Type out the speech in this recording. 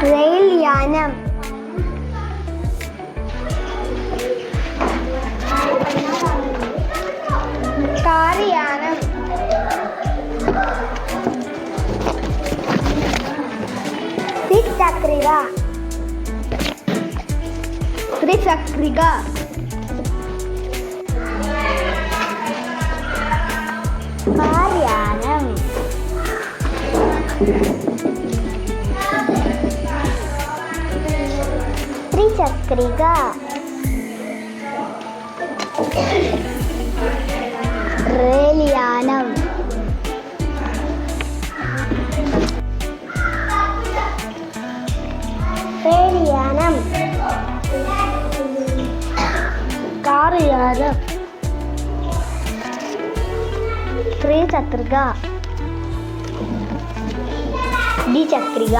Rail Yanam. Car Yanam. ത്രിചക്രിക. ത്രിചക്രിക. Car Yanam. ത്രിചക്രിക. Rail Yanam. Rail Yanam. Car Yanam. ത്രിചക്രിക. ദ്വിചക്രിക.